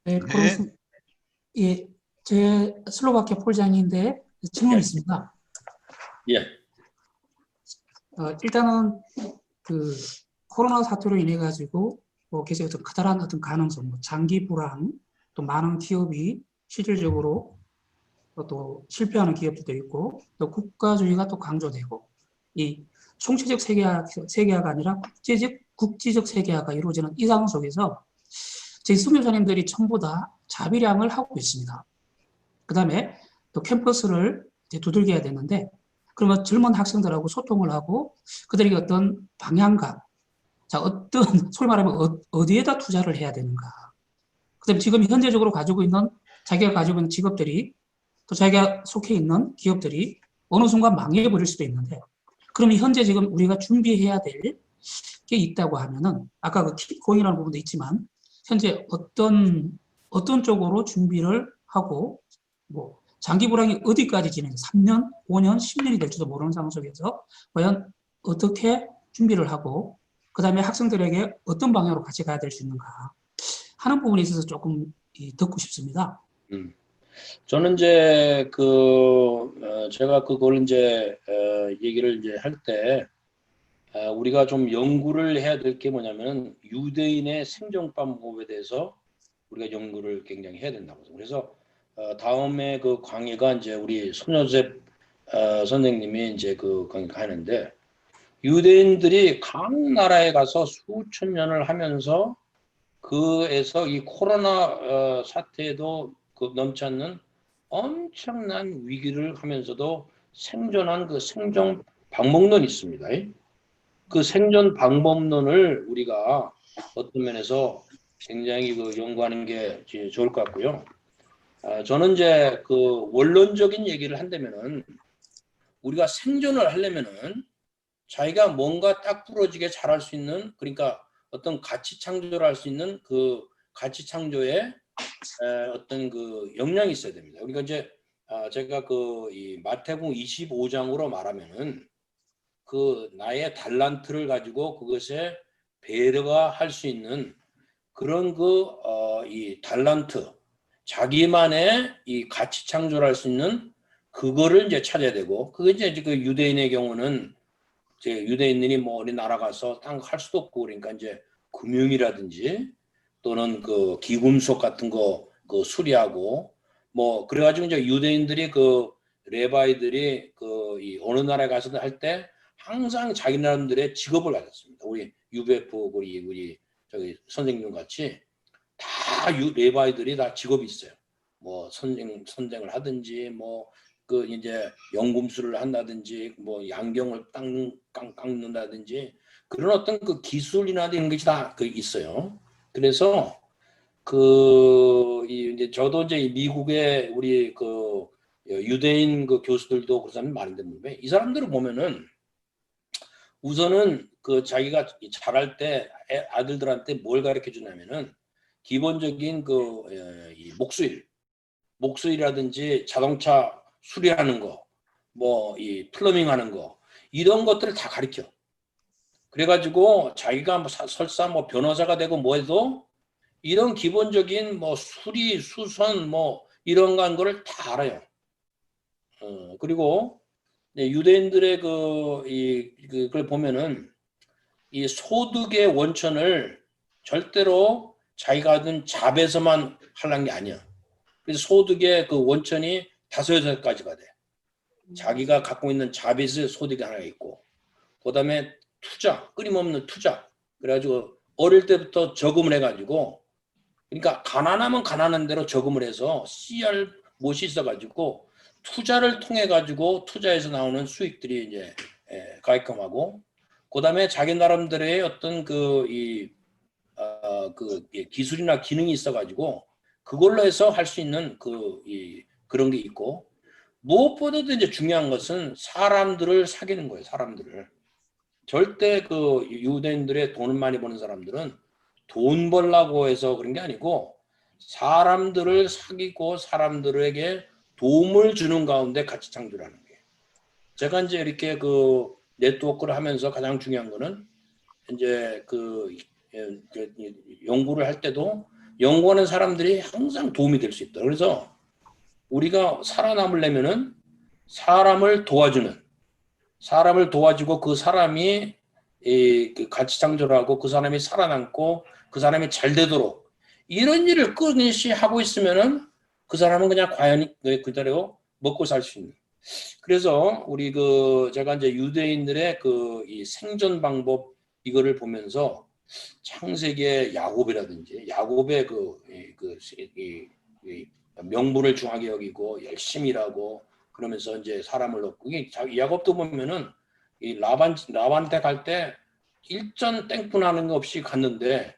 네, 네. 예, 제 슬로바키아 폴장인데 질문이 예. 있습니다. 예. 일단은 그 코로나 사태로 인해 가지고 계속 어떤 커다란 어떤 가능성, 장기 불황, 또 많은 기업이 실질적으로 또 실패하는 기업들도 있고, 또 국가주의가 또 강조되고, 이 총체적 세계화가 아니라 국지적 세계화가 이루어지는 이 상황 속에서 저희 선교사님들이 전부 다 자비량을 하고 있습니다. 그 다음에 또 캠퍼스를 이제 두들겨야 되는데, 그러면 젊은 학생들하고 소통을 하고 그들에게 어떤 방향감, 자, 어떤, 소위 말하면 어디에다 투자를 해야 되는가. 그 다음에 지금 현재적으로 자기가 가지고 있는 직업들이 또 자기가 속해 있는 기업들이 어느 순간 망해버릴 수도 있는데, 그러면 현재 지금 우리가 준비해야 될 게 있다고 하면은, 아까 그 킥고잉이라는 부분도 있지만, 현재 어떤 쪽으로 준비를 하고, 장기 불황이 어디까지 진행, 3년, 5년, 10년이 될지도 모르는 상황 속에서, 과연 어떻게 준비를 하고, 그 다음에 학생들에게 어떤 방향으로 같이 가야 될 수 있는가 하는 부분에 있어서 조금 듣고 싶습니다. 저는 이제 제가 그걸 이제 얘기를 이제 할 때 우리가 좀 연구를 해야 될 게 뭐냐면 유대인의 생존 방법에 대해서 우리가 연구를 굉장히 해야 된다고. 그래서 다음에 그 강의가 이제 우리 손요셉 선생님이 이제 그 강의가 하는데, 유대인들이 각 나라에 가서 수천 년을 하면서 그에서 이 코로나 사태에도 넘지 않는 엄청난 위기를 하면서도 생존한 그 생존 방법론이 있습니다. 그 생존 방법론을 우리가 어떤 면에서 굉장히 연구하는 게 좋을 것 같고요. 저는 이제 그 원론적인 얘기를 한다면은, 우리가 생존을 하려면은 자기가 뭔가 딱 부러지게 잘할 수 있는, 그러니까 어떤 가치 창조를 할 수 있는 그 가치 창조에 어떤 그 역량이 있어야 됩니다. 우리가 이제 제가 이 마태복음 25장으로 말하면은 그 나의 달란트를 가지고 그것에 배려가 할 수 있는 그런 이 달란트, 자기만의 이 가치 창조를 할 수 있는 그거를 이제 찾아야 되고, 그게 이제 그 유대인의 경우는 이제 유대인들이 뭐 어디 나라 가서 딴 거 할 수도 없고, 그러니까 이제 금융이라든지 또는 그 기금속 같은 거 그 수리하고 뭐 그래가지고 이제 유대인들이 그 레바이들이 이 어느 나라에 가서도 할 때 항상 자기 나름대로의 직업을 가졌습니다. 우리 UBF 우리 저기 선생님 같이 다 레바이들이 다 직업이 있어요. 뭐 선생을 하든지 뭐 그 이제 연금술을 한다든지 뭐 양경을 깎는다든지 그런 어떤 그 기술이나 이런 것이 다 있어요. 그래서 이제 저도 이제 미국의 우리 그 유대인 그 교수들도 그런 사람이 많이 있는데, 이 사람들을 보면은 우선은 그 자기가 잘할 때 아들들한테 뭘 가르쳐 주냐면은 기본적인 이 목수일이라든지 자동차 수리하는 거, 뭐 이 플러밍 하는 거, 이런 것들을 다 가르쳐. 그래가지고 자기가 뭐 설사 뭐 변호사가 되고 뭐 해도 이런 기본적인 뭐 수리, 수선 뭐 이런 거를 다 알아요. 그리고 유대인들의 그걸 보면은 이 소득의 원천을 절대로 자기가 하던 잡에서만 하려는 게 아니야. 그래서 소득의 그 원천이 5-6가지가 돼. 자기가 갖고 있는 잡에서 소득이 하나 있고, 그 다음에 투자, 끊임없는 투자. 그래가지고 어릴 때부터 저금을 해가지고, 그러니까 가난하면 가난한 대로 저금을 해서 씨알 못이 있어가지고 투자를 통해 가지고 투자에서 나오는 수익들이 이제 가입금하고, 그 다음에 자기 나름대로의 어떤 기술이나 기능이 있어가지고 그걸로 해서 할 수 있는 그런 게 있고, 무엇보다도 이제 중요한 것은 사람들을 사귀는 거예요. 사람들을. 절대 유대인들의 돈을 많이 버는 사람들은 돈 벌라고 해서 그런 게 아니고 사람들을 사귀고 사람들에게 도움을 주는 가운데 가치 창조라는 게. 제가 이제 이렇게 네트워크를 하면서 가장 중요한 거는 이제 연구를 할 때도 연구하는 사람들이 항상 도움이 될 수 있다. 그래서 우리가 살아남으려면은 사람을 도와주고 그 사람이 그 가치 창조하고 그 사람이 살아남고 그 사람이 잘 되도록 이런 일을 끊임없이 하고 있으면은 그 사람은 그냥 과연 그대로 먹고 살 수 있는. 그래서 우리 제가 이제 유대인들의 이 생존 방법 이거를 보면서 창세기의 야곱이라든지 야곱의 이 명분을 중하게 여기고 열심히 일하고 그러면서 이제 사람을 얻고 야곱도 보면은 이 라반한테 갈 때 일전 땡뿐하는 거 없이 갔는데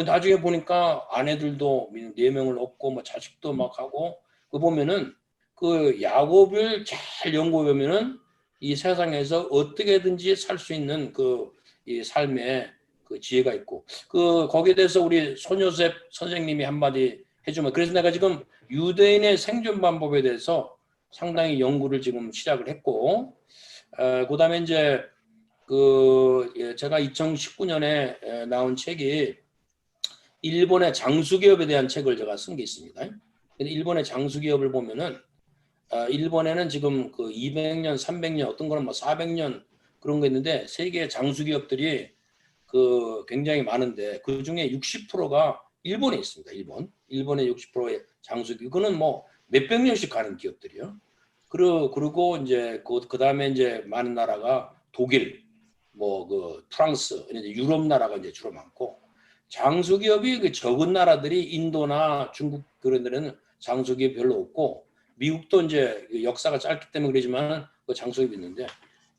나중에 보니까 아내들도 4명을 얻고 뭐 자식도 막 하고 그 보면은 그 야곱을 잘 연구해 보면은 이 세상에서 어떻게든지 살 수 있는 이 삶의 그 지혜가 있고 거기에 대해서 우리 손요셉 선생님이 한마디 해주면 그래서 내가 지금 유대인의 생존 방법에 대해서 상당히 연구를 지금 시작을 했고 그다음에 이제 제가 2019년에 나온 책이 일본의 장수기업에 대한 책을 제가 쓴 게 있습니다. 근데 일본의 장수기업을 보면은 일본에는 지금 200년, 300년, 어떤 거는 뭐 400년 그런 거 있는데 세계 장수기업들이 굉장히 많은데 그 중에 60%가 일본에 있습니다. 일본의 60%의 장수기업. 이거는 뭐 몇백 년씩 가는 기업들이요. 그리고 이제 그 다음에 이제 많은 나라가 독일, 프랑스, 이제 유럽 나라가 이제 주로 많고 장수기업이 적은 나라들이 인도나 중국 그런 데는 장수기업이 별로 없고 미국도 이제 역사가 짧기 때문에 그러지만 장수기업이 있는데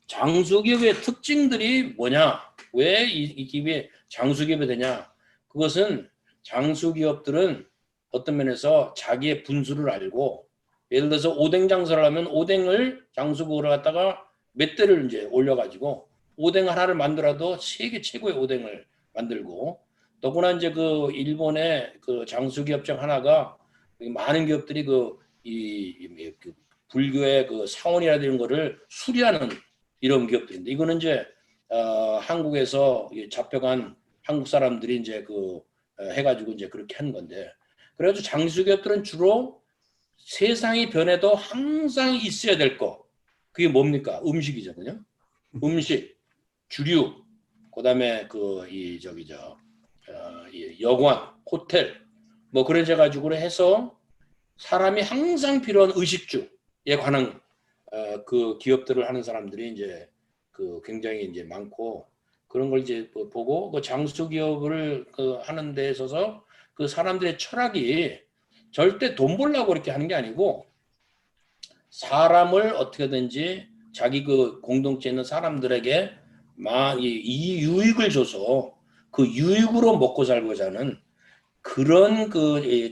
장수기업의 특징들이 뭐냐? 왜 이 기업이 장수기업이 되냐? 그것은 장수기업들은 어떤 면에서 자기의 분수를 알고 예를 들어서 오뎅 장사를 하면 오뎅을 장수국으로 갖다가 몇 대를 이제 올려가지고 오뎅 하나를 만들어도 세계 최고의 오뎅을 만들고 더구나 이제 일본의 장수기업 중 하나가 많은 기업들이 불교의 사원이라든지 이런 거를 수리하는 이런 기업들인데 이거는 이제 한국에서 잡혀간 한국 사람들이 이제 해가지고 이제 그렇게 한 건데 그래가지고 장수기업들은 주로 세상이 변해도 항상 있어야 될 거. 그게 뭡니까? 음식이잖아요. 음식, 주류, 그다음에 여관, 호텔, 뭐 그런 데 가지고 해서 사람이 항상 필요한 의식주에 관한 그 기업들을 하는 사람들이 이제 굉장히 이제 많고 그런 걸 이제 보고 장수 기업을 하는 데 있어서 그 사람들의 철학이 절대 돈 벌려고 그렇게 하는 게 아니고 사람을 어떻게든지 자기 공동체에 있는 사람들에게 이 유익을 줘서 그 유익으로 먹고 살고자 하는 그런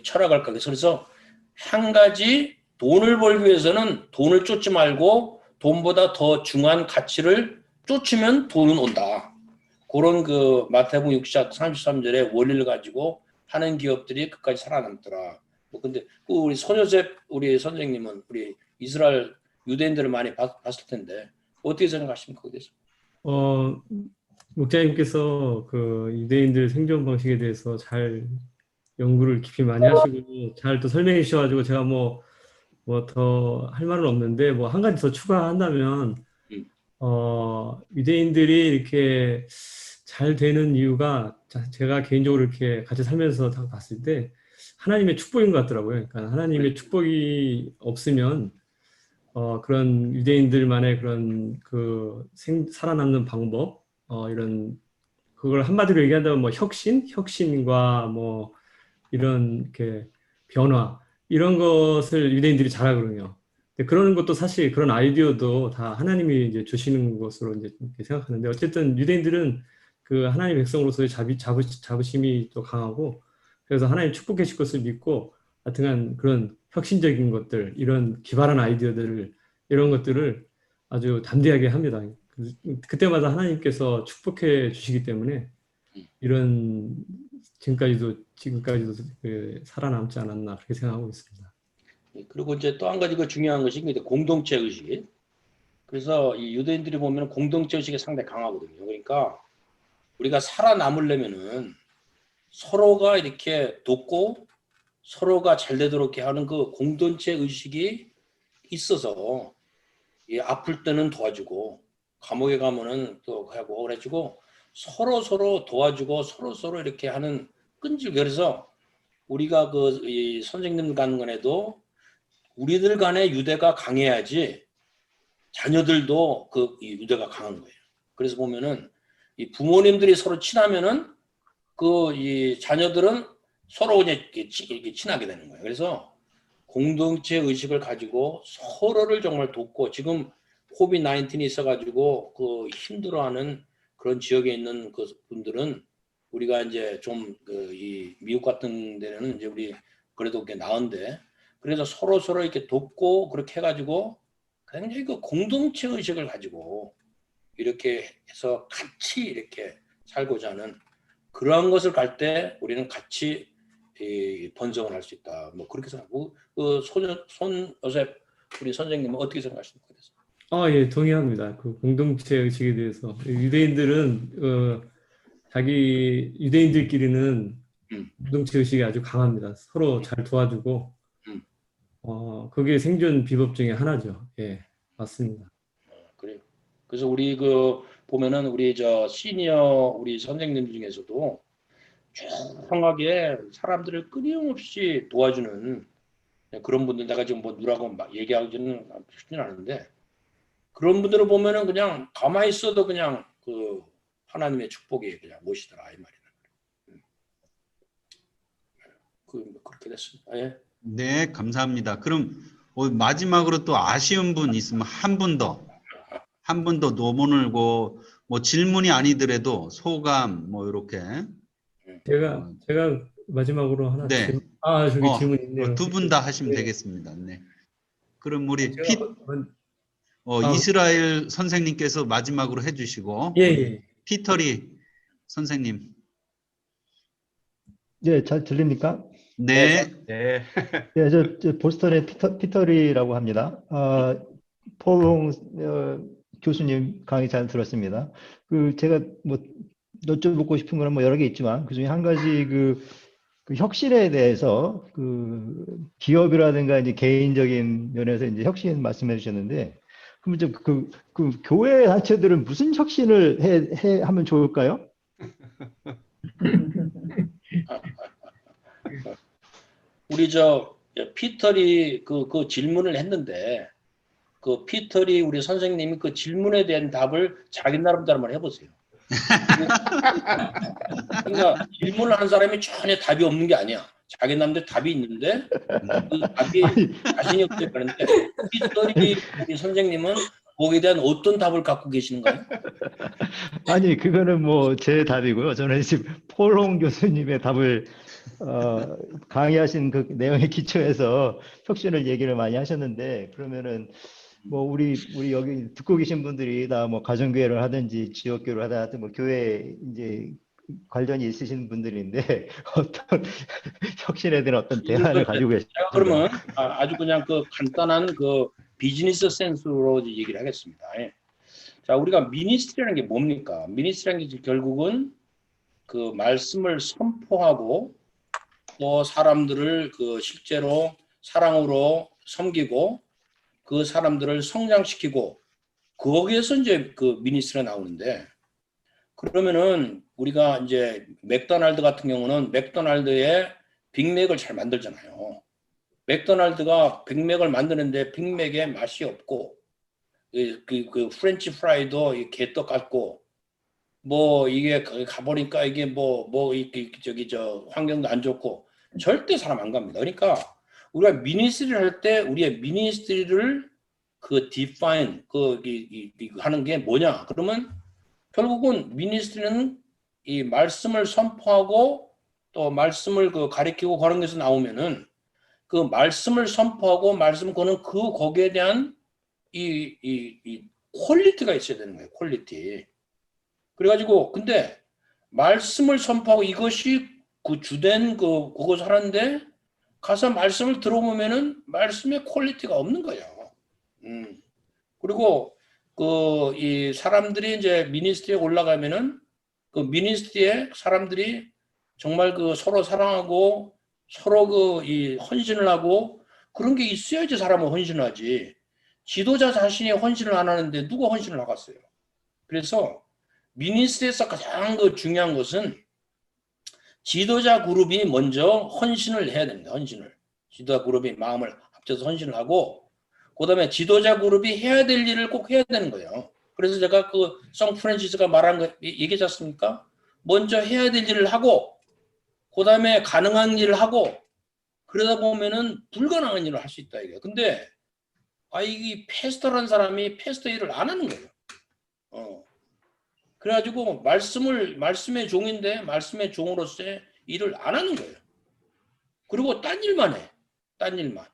철학을 갖고 그래서 한 가지 돈을 벌기 위해서는 돈을 쫓지 말고 돈보다 더 중요한 가치를 쫓으면 돈은 온다. 그런 마태복음 6장 33절의 원리를 가지고 하는 기업들이 끝까지 살아남더라. 근데 우리 손요셉 우리 선생님은 우리 이스라엘 유대인들을 많이 봤을 텐데 어떻게 생각하십니까? 거기서? 목자님께서 유대인들 생존 방식에 대해서 잘 연구를 깊이 많이 하시고 잘 또 설명해 주셔가지고 제가 뭐 더 할 말은 없는데 뭐 한 가지 더 추가한다면 유대인들이 이렇게 잘 되는 이유가 제가 개인적으로 이렇게 같이 살면서 다 봤을 때 하나님의 축복인 것 같더라고요. 그러니까 하나님의 축복이 없으면 그런 유대인들만의 그런 살아남는 방법 이런 그걸 한마디로 얘기한다면 뭐 혁신과 뭐 이런 이렇게 변화 이런 것을 유대인들이 잘하거든요. 근데 그러는 것도 사실 그런 아이디어도 다 하나님이 이제 주시는 것으로 이제 이렇게 생각하는데 어쨌든 유대인들은 하나님 백성으로서의 자부심이 또 강하고 그래서 하나님 축복해 줄 것을 믿고 하여튼간 그런 혁신적인 것들 이런 기발한 아이디어들을 이런 것들을 아주 담대하게 합니다. 그때마다 하나님께서 축복해 주시기 때문에 이런 지금까지도 살아남지 않았나 그렇게 생각하고 있습니다. 그리고 이제 또 한 가지 중요한 것이 공동체 의식. 그래서 이 유대인들이 보면 공동체 의식이 상당히 강하거든요. 그러니까 우리가 살아남으려면은 서로가 이렇게 돕고 서로가 잘 되도록 이렇게 하는 그 공동체 의식이 있어서 아플 때는 도와주고 감옥에 가면은 또 하고 그래가지고 서로 도와주고 서로 이렇게 하는 끈질. 그래서 우리가 이 선생님 간에도 우리들 간의 유대가 강해야지 자녀들도 이 유대가 강한 거예요. 그래서 보면은 이 부모님들이 서로 친하면은 이 자녀들은 서로 이렇게 친하게 되는 거예요. 그래서 공동체 의식을 가지고 서로를 정말 돕고, 지금 코비드-19이 있어가지고 힘들어하는 그런 지역에 있는 분들은 우리가 이제 좀 이 미국 같은 데는 이제 우리 그래도 꽤 나은데, 그래서 서로 이렇게 돕고 그렇게 해가지고 굉장히 공동체 의식을 가지고 이렇게 해서 같이 이렇게 살고자 하는 그러한 것을 갈 때 우리는 같이 번성을 할 수 있다. 뭐 그렇게 생각하고, 손요셉 우리 선생님은 어떻게 생각하십니까? 예, 동의합니다. 그 공동체 의식에 대해서 유대인들은 자기 유대인들끼리는 공동체 의식이 아주 강합니다. 서로 잘 도와주고 그게 생존 비법 중에 하나죠. 예, 맞습니다. 그래요. 그래서 우리 보면은 우리 시니어 우리 선생님 중에서도 조용하게 사람들을 끊임없이 도와주는 그런 분들, 내가 지금 뭐 누라고 막 얘기하기는 쉽지는 않은데, 그런 분들을 보면은 그냥 가만히 있어도 그냥 하나님의 축복이 그냥 모시더라 이 말이야. 그렇게 됐습니다. 예. 네, 감사합니다. 그럼 마지막으로 또 아쉬운 분 있으면 한 분 더 노문을 뭐 질문이 아니더라도 소감 뭐 이렇게. 제가 마지막으로 하나 네. 질문. 저기 질문 있네요. 두 분 다 하시면 네. 되겠습니다. 네. 그럼 우리 제가 이스라엘 선생님께서 마지막으로 해주시고, 예. 피터리 선생님. 네, 잘 들립니까? 네. 네, 저 보스턴의 피터리라고 합니다. 폴롱 교수님 강의 잘 들었습니다. 제가 뭐 여쭤보고 싶은 거는 뭐 여러 개 있지만 그중에 한 가지 그 혁신에 대해서 기업이라든가 이제 개인적인 면에서 이제 혁신 말씀해 주셨는데, 그러면 좀 그 교회 단체들은 무슨 혁신을 하면 좋을까요? 우리 피터리 그 질문을 했는데, 피터리 우리 선생님이 그 질문에 대한 답을 자기 나름대로 한번 해보세요. 그러니까 질문을 하는 사람이 전혀 답이 없는 게 아니야. 자기 나름대로 답이 있는데 그 답이 자신이 없을 거는데, 피터리 우리 선생님은 거기에 대한 어떤 답을 갖고 계시는가요? 아니, 그거는 뭐 제 답이고요. 저는 지금 폴홍 교수님의 답을 강의하신 그 내용에 기초해서 혁신을 얘기를 많이 하셨는데, 그러면은 뭐 우리 여기 듣고 계신 분들이 다 뭐 가정교회를 하든지 지역교회를 하든 뭐 교회 이제 관련이 있으신 분들인데 어떤 혁신에 대한 어떤 대안을 가지고 계십니까? 제가 그러면 아주 그냥 간단한 비즈니스 센스로 얘기를 하겠습니다. 예. 자, 우리가 미니스트리라는 게 뭡니까? 미니스트리라는 게 결국은 말씀을 선포하고 또 사람들을 실제로 사랑으로 섬기고 그 사람들을 성장시키고, 거기에서 이제 미니스트리가 나오는데, 그러면은 우리가 이제 맥도날드 같은 경우는 맥도날드의 빅맥을 잘 만들잖아요. 맥도날드가 빅맥을 만드는데 빅맥에 맛이 없고, 그 프렌치 프라이도 개떡 같고, 뭐 이게 가보니까 이게 환경도 안 좋고 절대 사람 안 갑니다. 그러니까 우리가 미니스트리를 할 때 우리의 미니스트리를 define 하는 게 뭐냐? 그러면 결국은 미니스트리는 이 말씀을 선포하고 또 말씀을 가리키고 그런 것에서 나오면은 그 말씀을 선포하고 말씀 거는 거기에 대한 이 퀄리티가 있어야 되는 거예요. 퀄리티. 그래가지고 근데 말씀을 선포하고 이것이 주된 그것을 하는데 가서 말씀을 들어보면은 말씀의 퀄리티가 없는 거예요. 그리고 이 사람들이 이제 미니스트리에 올라가면은 미니스트리에 사람들이 정말 그 서로 사랑하고 서로 그 이 헌신을 하고 그런 게 있어야지 사람은 헌신을 하지. 지도자 자신이 헌신을 안 하는데 누가 헌신을 하겠어요. 그래서 미니스트리에서 가장 그 중요한 것은 지도자 그룹이 먼저 헌신을 해야 됩니다. 헌신을. 지도자 그룹이 마음을 합쳐서 헌신을 하고 그다음에 지도자 그룹이 해야 될 일을 꼭 해야 되는 거예요. 그래서 제가 그 성 프란시스가 말한 거 얘기했지 않습니까? 먼저 해야 될 일을 하고 그다음에 가능한 일을 하고 그러다 보면은 불가능한 일을 할 수 있다 이거예요. 근데 이 패스터라는 사람이 패스터 일을 안 하는 거예요. 그래가지고 말씀의 종인데 말씀의 종으로서의 일을 안 하는 거예요. 그리고 딴 일만 해. 딴 일만.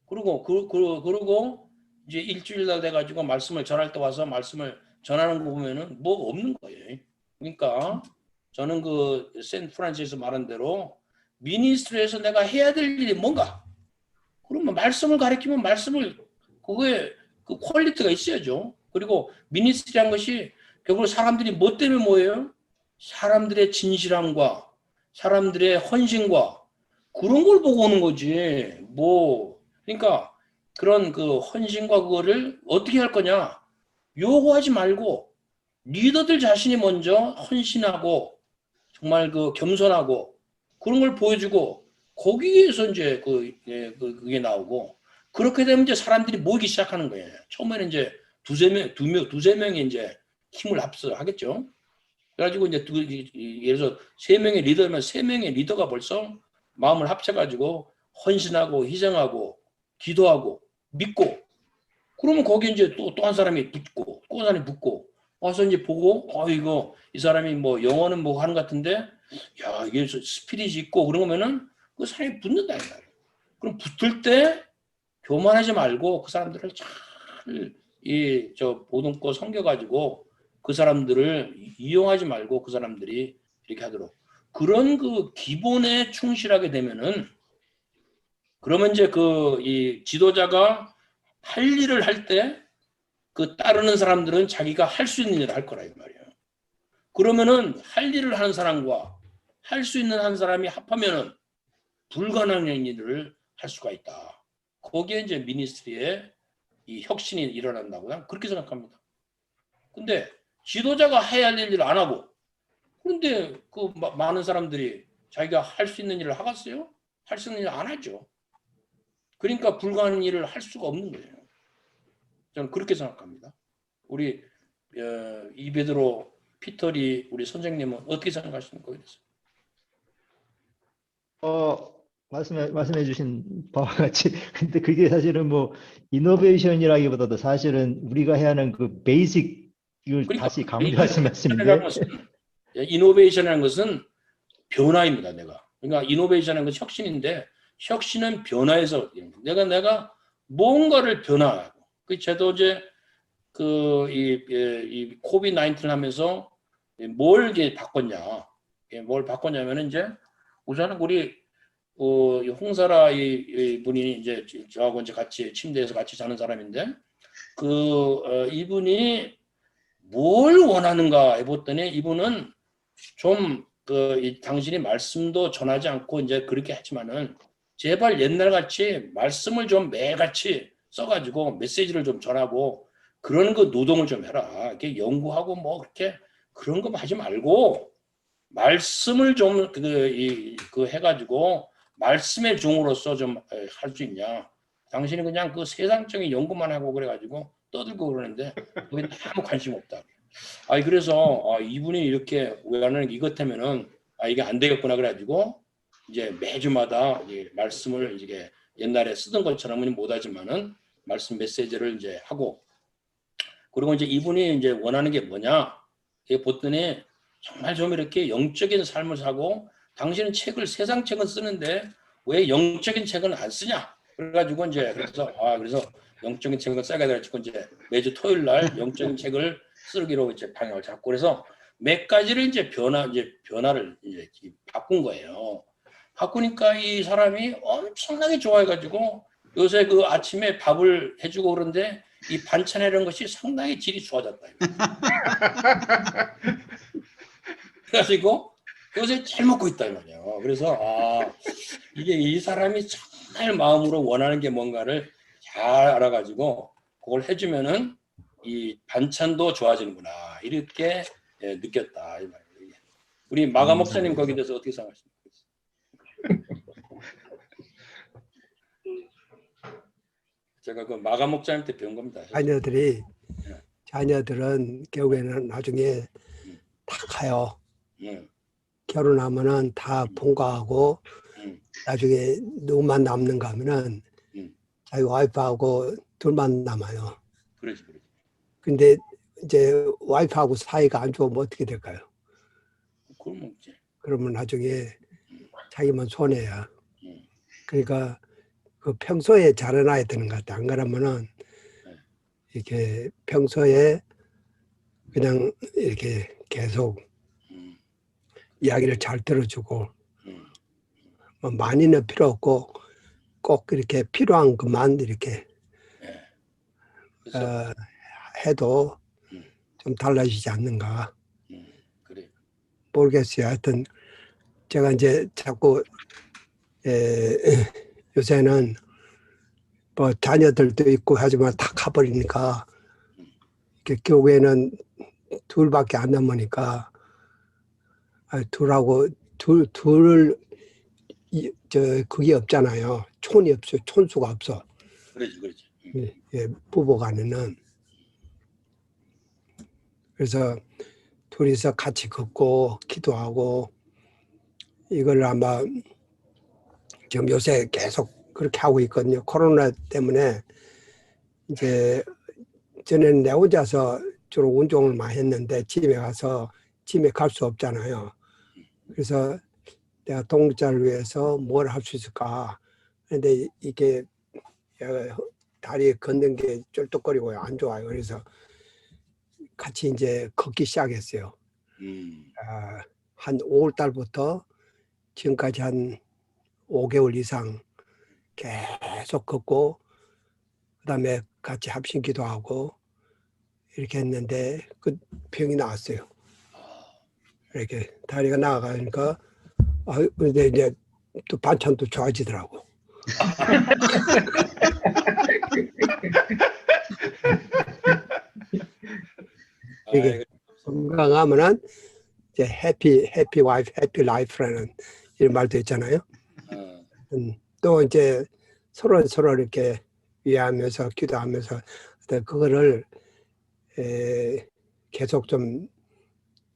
그리고 이제 일주일 돼가지고 말씀을 전할 때 와서 말씀을 전하는 거 보면은 뭐 없는 거예요. 그러니까 저는 그 샌프란시스에서 말한 대로 미니스트리에서 내가 해야 될 일이 뭔가. 그러면 말씀을 가르치면 말씀을 그거에 그 퀄리티가 있어야죠. 그리고 미니스트리한 것이 결국 사람들이 뭐 때문에 모여요? 사람들의 진실함과 사람들의 헌신과 그런 걸 보고 오는 거지. 그러니까 그런 그 헌신과 그거를 어떻게 할 거냐? 요구하지 말고 리더들 자신이 먼저 헌신하고 정말 그 겸손하고 그런 걸 보여주고 거기에서 이제 그게 나오고 그렇게 되면 이제 사람들이 모이기 시작하는 거예요. 처음에는 이제 두세 명이 이제 힘을 합쳐하겠죠. 그래가지고 이제 예를 들어서 3명의 리더면 3명의 리더가 벌써 마음을 합쳐가지고 헌신하고 희생하고 기도하고 믿고 그러면 거기 이제 또 한 사람이 붙고 또 한 사람이 붙고 와서 이제 보고 이거 이 사람이 뭐 영어는 뭐 하는 것 같은데 야 이게 스피릿이 있고 그러면은 그 사람이 붙는다 이 말이에요. 그럼 붙을 때 교만하지 말고 그 사람들을 잘 보듬고 섬겨가지고 그 사람들을 이용하지 말고 그 사람들이 이렇게 하도록 그런 그 기본에 충실하게 되면은 그러면 이제 이 지도자가 할 일을 할 때 그 따르는 사람들은 자기가 할 수 있는 일을 할 거라 이 말이에요. 그러면은 할 일을 하는 사람과 할 수 있는 한 사람이 합하면은 불가능한 일을 할 수가 있다. 거기에 이제 미니스트리에 이 혁신이 일어난다고 난 그렇게 생각합니다. 근데 지도자가 해야 할 일을 안 하고 그런데 그 많은 사람들이 자기가 할 수 있는 일을 하겠어요? 할 수 있는 일을 안 하죠. 그러니까 불가능한 일을 할 수가 없는 거예요. 저는 그렇게 생각합니다. 우리 이 베드로 피터리 우리 선생님은 어떻게 생각하십니까? 말씀해 주신 바와 같이 근데 그게 사실은 뭐 이노베이션이라기보다도 사실은 우리가 해야 하는 그 베이직을 그러니까 다시 강조하신 말씀인데 이노베이션이라는 것은 변화입니다. 그러니까 이노베이션이라는 것은 혁신인데 혁신은 변화에서 내가 뭔가를 변화하고 저도 이제 이 코비드 19를 하면서 뭘 이게 바꿨냐? 뭘 바꿨냐면은 이제 우선은 우리 홍사라 이 분이 이제 저하고 이제 같이 침대에서 같이 자는 사람인데 이분이 뭘 원하는가 해봤더니 이분은 좀 당신이 말씀도 전하지 않고 이제 그렇게 했지만은 제발 옛날 같이 말씀을 좀 매일같이 써가지고 메시지를 좀 전하고 그런 거 노동을 좀 해라. 이렇게 연구하고 뭐 그렇게 그런 거 하지 말고 말씀을 좀 해가지고 말씀의 종으로서 좀 할 수 있냐. 당신이 그냥 그 세상적인 연구만 하고 그래가지고 떠들고 그러는데 그게 아무 관심 없다. 그래서 이분이 이렇게 하는 이것 하면은 이게 안 되겠구나 그래가지고 이제 매주마다 말씀을 이게 옛날에 쓰던 것처럼은 못하지만은 말씀 메시지를 이제 하고 그리고 이제 이분이 이제 원하는 게 뭐냐? 이게 봤더니 정말 좀 이렇게 영적인 삶을 사고 당신은 세상 책은 쓰는데 왜 영적인 책은 안 쓰냐? 그래가지고 이제 그래서 영적인 책을 써야 돼가지고 이제 매주 토요일 날 영적인 책을 쓰기로 이제 방향을 잡고 그래서 몇 가지를 이제 변화를 이제 바꾼 거예요. 바꾸니까 이 사람이 엄청나게 좋아해가지고 요새 그 아침에 밥을 해주고 그러는데 이 반찬 이런 것이 상당히 질이 좋아졌다. 그래가지고 요새 잘 먹고 있다 이 말이야. 그래서 이게 이 사람이 정말 마음으로 원하는 게 뭔가를 잘 알아가지고 그걸 해주면은 이 반찬도 좋아지는구나 이렇게 느꼈다 이 말이에요. 우리 마가 목사님 거기에 대해서 어떻게 생각하십니까? 제가 그 마가 목사님한테 배운 겁니다. 자녀들은 결국에는 나중에 다 가요. 음, 결혼하면은 다 본가하고 음, 나중에 누구만 남는가 하면은 자기 와이프하고 둘만 남아요. 그러지. 근데 이제 와이프하고 사이가 안 좋으면 어떻게 될까요? 그러면 이제 그러면 나중에 자기만 손해야. 음. 그러니까 그 평소에 잘해놔야 되는 것 같아. 안 그러면은 이렇게 평소에 그냥 이렇게 계속 이야기를 잘 들어주고 뭐 많이는 필요 없고 꼭 이렇게 필요한 것만 이렇게 그래서 해도 좀 달라지지 않는가 그래. 모르겠어요. 하여튼 제가 이제 자꾸 요새는 뭐 자녀들도 있고 하지만 다 가버리니까 이렇게 교회는 둘밖에 안 남으니까 둘을 그게 없잖아요. 촌이 없어요. 촌수가 없어. 그러지. 예, 부부간에는. 그래서 둘이서 같이 걷고 기도하고 이걸 아마 지금 요새 계속 그렇게 하고 있거든요. 코로나 때문에 이제 전에는 내 혼자서 주로 운동을 많이 했는데 집에 갈 수 없잖아요. 그래서 내가 동자를 위해서 뭘 할 수 있을까. 근데 이게 다리에 걷는 게 쩔뚝거리고요. 안 좋아요. 그래서 같이 이제 걷기 시작했어요. 한 5월 달부터 지금까지 한 5개월 이상 계속 걷고 그다음에 같이 합심기도 하고 이렇게 했는데 그 병이 나왔어요. 이렇게 다리가 나아가니까 근데 이제 또 반찬도 좋아지더라고. 이게 건강하면은 이제 해피 와이프, 해피 라이프라는 이런 말도 있잖아요. 또 이제 서로 이렇게 위하면서 기도하면서 그거를 계속 좀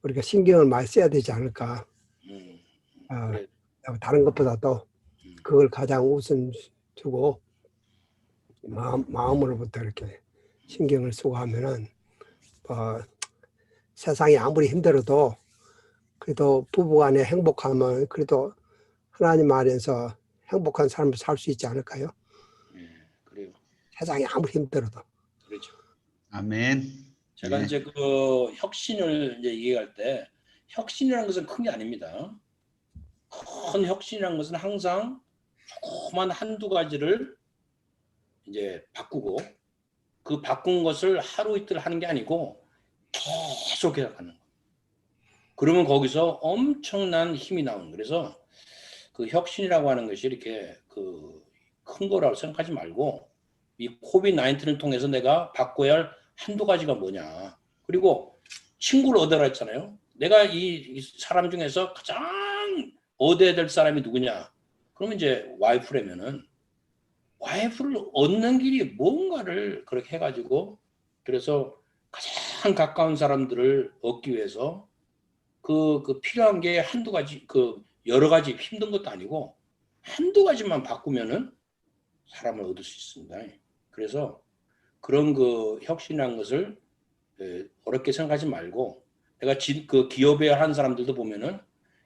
우리가 신경을 많이 써야 되지 않을까. 그래. 다른 것보다도 그걸 가장 우선 두고 마음으로부터 이렇게 신경을 쓰고 하면은 세상이 아무리 힘들어도 그래도 부부간에 행복하면 그래도 하나님 안에서 행복한 삶을 살 수 있지 않을까요? 그래요. 세상이 아무리 힘들어도. 그렇죠. 아멘. 제가 네. 이제 그 혁신을 이제 얘기할 때 혁신이라는 것은 큰 게 아닙니다. 큰 혁신이라는 것은 항상 조그만 한두 가지를 이제 바꾸고 그 바꾼 것을 하루 이틀 하는 게 아니고 계속 해가는 거예요. 그러면 거기서 엄청난 힘이 나오는. 그래서 그 혁신이라고 하는 것이 이렇게 그 큰 거라고 생각하지 말고 이 코비드-19을 통해서 내가 바꿔야 할 한두 가지가 뭐냐. 그리고 친구를 얻어라 했잖아요. 내가 이 사람 중에서 가장 얻어야 될 사람이 누구냐. 그러면 이제 와이프라면은 와이프를 얻는 길이 뭔가를 그렇게 해가지고 그래서 가장 가까운 사람들을 얻기 위해서 그 필요한 게 한두 가지, 여러 가지 힘든 것도 아니고 한두 가지만 바꾸면은 사람을 얻을 수 있습니다. 그래서 그런 그 혁신이라는 것을 어렵게 생각하지 말고 내가 그 기업에 한 사람들도 보면은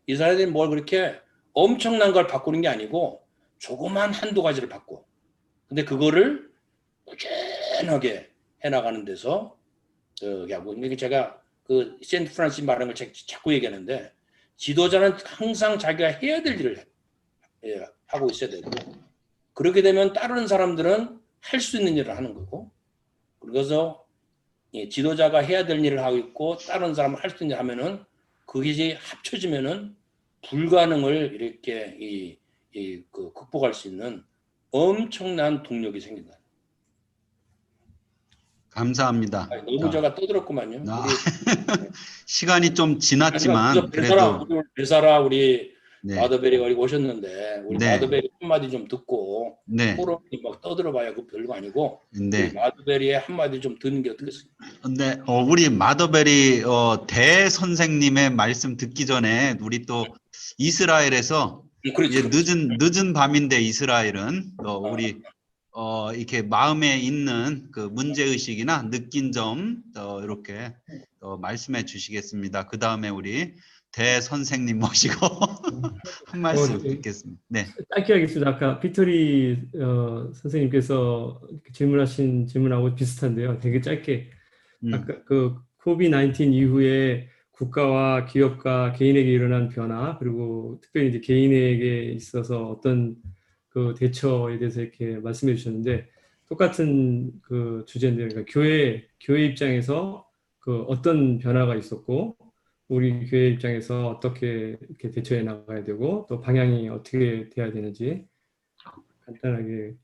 이 사람들이 뭘 그렇게 엄청난 걸 바꾸는 게 아니고 조그만 한두 가지를 바꿔. 근데 그거를 꾸준하게 해나가는 데서 제가 그 샌트 프란시스 말하는 걸 자꾸 얘기하는데 지도자는 항상 자기가 해야 될 일을 하고 있어야 되고 그렇게 되면 다른 사람들은 할 수 있는 일을 하는 거고 그래서 지도자가 해야 될 일을 하고 있고 다른 사람은 할 수 있는 일을 하면은 그게 합쳐지면은 불가능을 이렇게 그 극복할 수 있는 엄청난 동력이 생긴다. 감사합니다. 아니, 너무 자, 제가 떠들었구만요. 아, 우리 시간이 좀 지났지만 배사라, 그래도 배사라 우리 네, 마더베리가 오셨는데 우리 네. 마더베리 한마디 좀 듣고 네, 토론이 막 떠들어봐야 그 별거 아니고 우리 네. 마더베리의 한마디 좀 듣는 게 어떻겠습니까? 네, 우리 마더베리 대선생님의 말씀 듣기 전에 우리 또 이스라엘에서 그렇죠. 이제 늦은 밤인데 이스라엘은 우리 이렇게 마음에 있는 그 문제의식이나 느낀 점 이렇게 말씀해 주시겠습니다. 그 다음에 우리 대선생님 모시고 한 말씀 네. 듣겠습니다. 네. 짧게 하겠습니다. 아까 피터리 선생님께서 이렇게 질문하신 질문하고 비슷한데요. 되게 짧게 아까 그 코비드-19 이후에 국가와 기업과 개인에게 일어난 변화 그리고 특별히 이제 개인에게 있어서 어떤 그 대처에 대해서 이렇게 말씀해 주셨는데 똑같은 그 주제인데요. 그러니까 교회 입장에서 그 어떤 변화가 있었고 우리 교회 입장에서 어떻게 이렇게 대처해 나가야 되고 또 방향이 어떻게 돼야 되는지 간단하게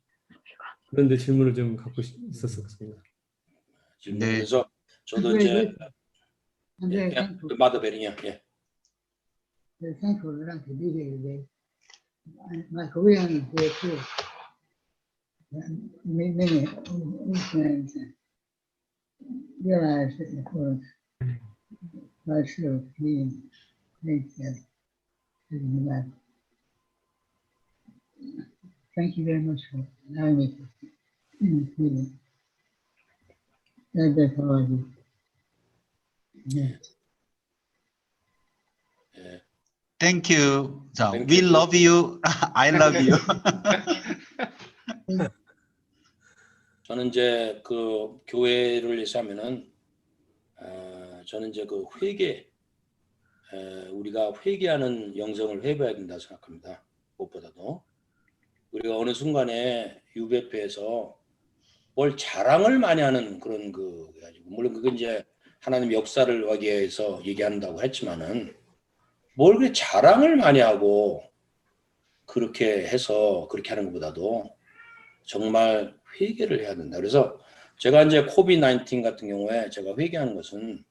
그런데 질문을 좀 갖고 있었습니다. 네. 그래서 저도 이제 그 마더베리냐. 예. Thankful that I could be here today. My Korean is there too. Many Muslims realize that it was myself being together. Thank you very much for allowing me in this meeting. God bless all of you. Yeah. Thank you. 자, Thank we you. love you. I love you. 저는 이제 그 교회를 위해서 하면은 저는 이제 그 회개 우리가 회개하는 영성을 해봐야 된다 생각합니다. 무엇보다도 우리가 어느 순간에 UBF에서 뭘 자랑을 많이 하는 그런 그 가지고 물론 그건 이제 하나님 역사를 하기 위해서 얘기한다고 했지만은 뭘 그렇게 자랑을 많이 하고 그렇게 해서 그렇게 하는 것보다도 정말 회개를 해야 된다. 그래서 제가 이제 코비드-19 같은 경우에 제가 회개하는 것은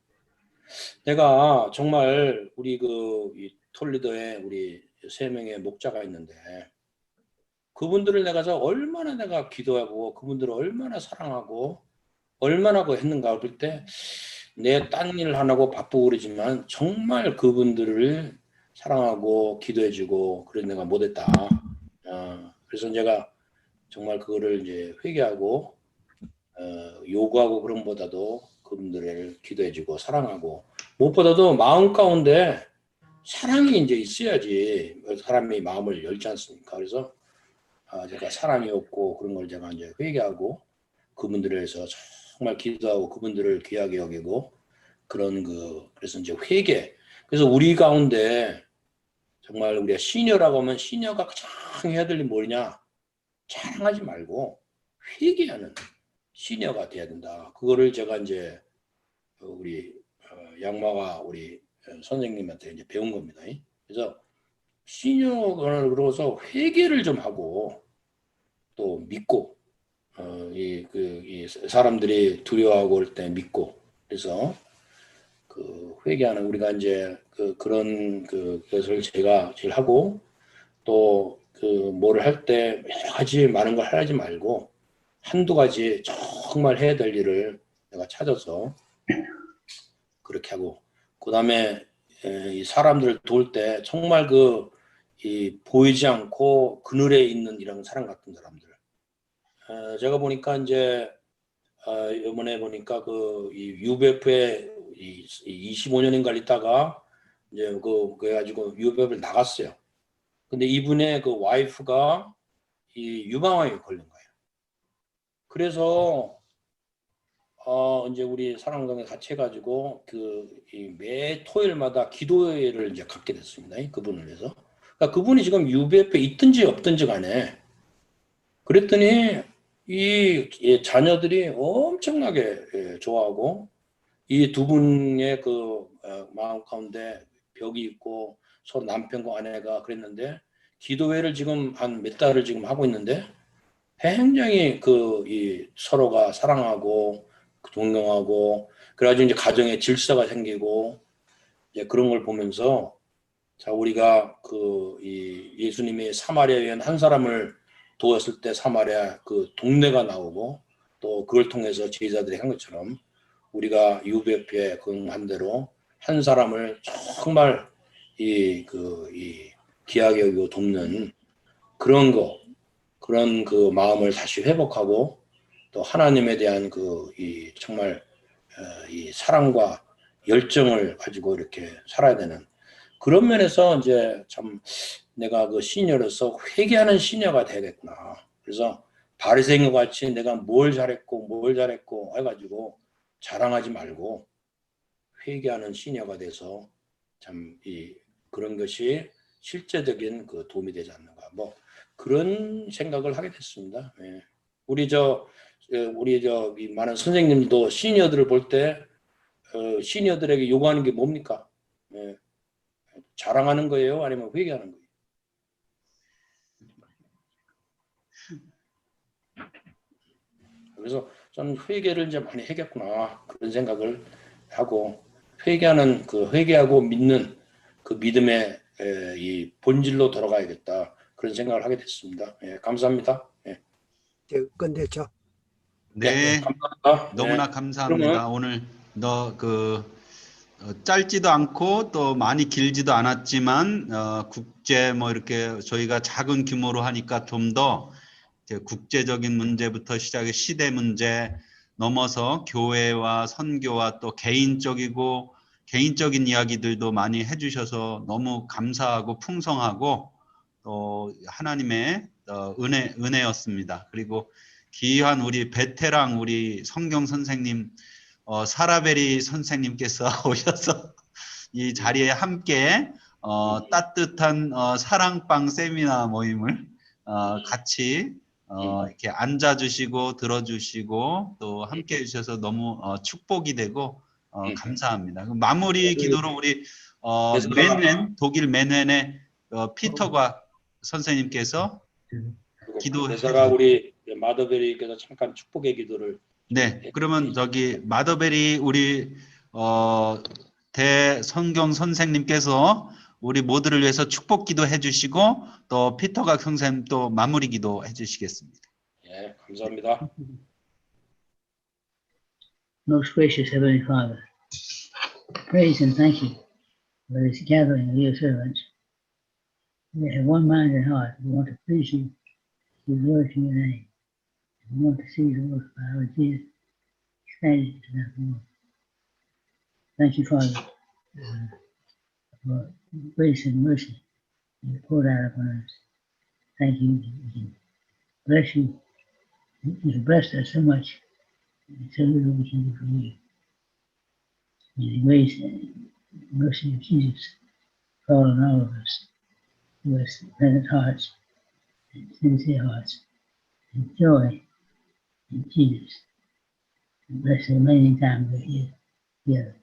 내가 정말 우리 이 톨리도에 우리 3명의 목자가 있는데 그분들을 내가서 얼마나 내가 기도하고 그분들을 얼마나 사랑하고 얼마나 그 했는가 볼 때 내 딴 일 하나고 바쁘고 그러지만 정말 그분들을 사랑하고 기도해주고 그런 내가 못했다. 그래서 제가 정말 그거를 이제 회개하고 요구하고 그런 것보다도 그분들을 기도해주고 사랑하고 무엇보다도 마음 가운데 사랑이 이제 있어야지 사람이 마음을 열지 않습니까? 그래서 제가 사랑이 없고 그런 걸 제가 이제 회개하고 그분들을 위해서 정말 기도하고 그분들을 귀하게 여기고 그런 그래서 이제 회개. 그래서 우리 가운데 정말 우리가 시녀라고 하면 시녀가 가장 해야 될 일이 뭐냐? 자랑하지 말고 회개하는 시녀가 돼야 된다. 그거를 제가 이제 우리 양마가 우리 선생님한테 이제 배운 겁니다. 그래서 시녀가 그러고서 회개를 좀 하고 또 믿고 이 사람들이 두려워하고 올 때 믿고 그래서 그 회개하는 우리가 이제 그런 것을 제가 제일 하고 또 뭐를 할 때 여러 가지 많은 걸 하지 말고 한두 가지 정말 해야 될 일을 내가 찾아서 그렇게 하고 그 다음에 이 사람들을 도울 때 정말 이 보이지 않고 그늘에 있는 이런 사람 같은 사람들 제가 보니까 이제 이번에 보니까 이 UBF에 25년인가 있다가 이제 그래가지고 UBF를 나갔어요. 근데 이분의 그 와이프가 이 유방암에 걸린 거예요. 그래서 이제 우리 사랑방에 같이 해가지고 매 토요일마다 기도회를 이제 갖게 됐습니다. 그분을 위해서. 그러니까 그분이 지금 UBF에 있든지 없든지 간에 그랬더니 이 자녀들이 엄청나게 좋아하고 이 두 분의 마음 가운데 벽이 있고 서로 남편과 아내가 그랬는데 기도회를 지금 한 몇 달을 지금 하고 있는데 굉장히 이 서로가 사랑하고 동경하고 그래가지고 이제 가정에 질서가 생기고 이제 그런 걸 보면서 자 우리가 이 예수님이 사마리아 여인 한 사람을 도왔을 때 사마리아 그 동네가 나오고 또 그걸 통해서 제자들이 한 것처럼 우리가 유배표에 응한 대로 한 사람을 정말 이 귀하게 여기고 돕는 그런 그 마음을 다시 회복하고 또 하나님에 대한 이 정말 이 사랑과 열정을 가지고 이렇게 살아야 되는 그런 면에서 이제 참 내가 그 시니어로서 회개하는 시니어가 되겠구나. 그래서 바리새인과 같이 내가 뭘 잘했고 해가지고 자랑하지 말고 회개하는 시니어가 돼서 참 그런 것이 실제적인 그 도움이 되지 않는가. 뭐 그런 생각을 하게 됐습니다. 예. 우리 이 많은 선생님도 시니어들을 볼 때 시니어들에게 요구하는 게 뭡니까? 예. 자랑하는 거예요? 아니면 회개하는 거예요? 그래서 저는 회개를 이제 많이 해겠구나 그런 생각을 하고 회개하고 믿는 그 믿음의 이 본질로 돌아가야겠다 그런 생각을 하게 됐습니다. 예, 감사합니다. 예. 이제 끝냈죠. 네, 감사합니다. 너무나 예. 감사합니다. 오늘 짧지도 않고 또 많이 길지도 않았지만 국제 뭐 이렇게 저희가 작은 규모로 하니까 좀 더 국제적인 문제부터 시작해 시대 문제 넘어서 교회와 선교와 또 개인적인 이야기들도 많이 해주셔서 너무 감사하고 풍성하고 또 하나님의 은혜였습니다. 그리고 귀한 우리 베테랑 우리 성경 선생님 사라베리 선생님께서 오셔서 이 자리에 함께 따뜻한 사랑방 세미나 모임을 같이 이렇게 앉아주시고 들어주시고 또 함께 해주셔서 너무 축복이 되고 감사합니다. 그럼 마무리 기도로 우리 독일 맨헨의 피터가 선생님께서 기도해 대사가 우리 마더베리께서 잠깐 축복의 기도를 네, 그러면 마더베리 우리 대성경 선생님께서 우리 모두를 위해서 축복 기도해 주시고 또 피터각 선생님 또 마무리 기도 해주시겠습니다. 예, 감사합니다. Most gracious Heavenly Father, praise and thank you for this gathering of your servants. We have one mind and heart. We want to please you, give glory to your name. We want to see the work of our Lord Jesus expanded to that world. Thank you, Father, for grace and mercy you poured out upon us. Thank you. We can bless you. You've blessed us so much. It's so little we can do for you. May the grace and mercy of Jesus fall on all of us who have pleasant hearts and sincere hearts and joy in Jesus. And bless the remaining time we're here together.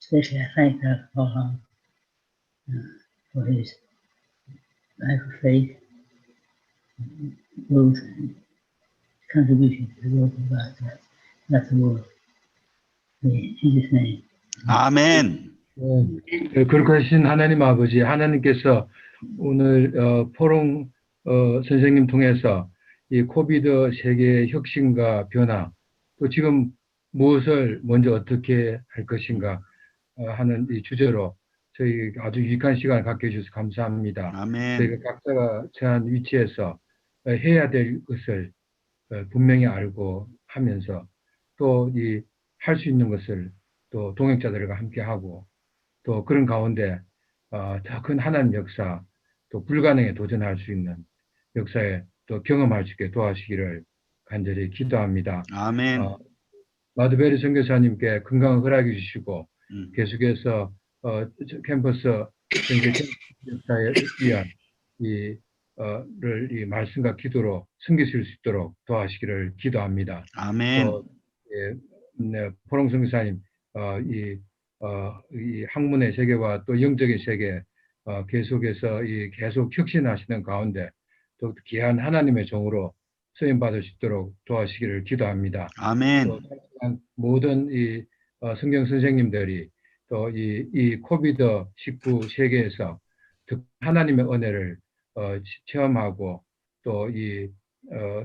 Especially I thank Dr. Paul Hong for his life of faith, growth, and contribution to the work of God, not the world. In Jesus' name. 아멘. 그렇게 하신 하나님 아버지, 하나님께서 오늘 포롱 선생님 통해서 이 코비드 세계의 혁신과 변화, 또 지금 무엇을 먼저 어떻게 할 것인가 하는 이 주제로 저희 아주 유익한 시간을 갖게 해주셔서 감사합니다. 아멘. 저희가 각자가 처한 위치에서 해야 될 것을 분명히 알고 하면서 또 이 할 수 있는 것을 또 동역자들과 함께 하고 또 그런 가운데 더 큰 하나님 역사 또 불가능에 도전할 수 있는 역사에 또 경험할 수 있게 도와주시기를 간절히 기도합니다. 아멘. 마드베리 선교사님께 건강을 허락해 주시고 계속해서 캠퍼스 전체 역사에 의한 이 말씀과 기도로 섬기실 수 있도록 도와주시기를 기도합니다. 아멘. 포롱 선교사님 이 학문의 세계와 또 영적인 세계 계속해서 계속 혁신하시는 가운데 더욱 귀한 하나님의 종으로 쓰임 받을 수 있도록 도와주시기를 기도합니다. 아멘. 또 모든 성경 선생님들이 또 이 코비드-19 세계에서 하나님의 은혜를 체험하고 또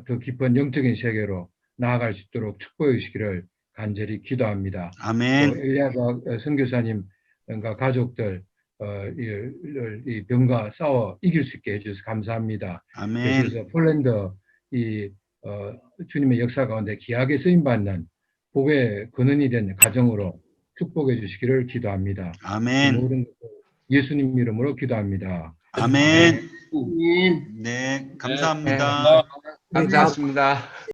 더 깊은 영적인 세계로 나아갈 수 있도록 축복해 주시기를 간절히 기도합니다. 또 아멘. 엘리야가 선교사님과 가족들 이 병과 싸워 이길 수 있게 해주셔서 감사합니다. 아멘. 그래서 폴란드 주님의 역사 가운데 귀하게 쓰임 받는 복의 근원이 된 가정으로 축복해 주시기를 기도합니다. 아멘. 모든 예수님 이름으로 기도합니다. 아멘. 아멘. 네, 감사합니다. 감사합니다. 우리 다음 감사합니다.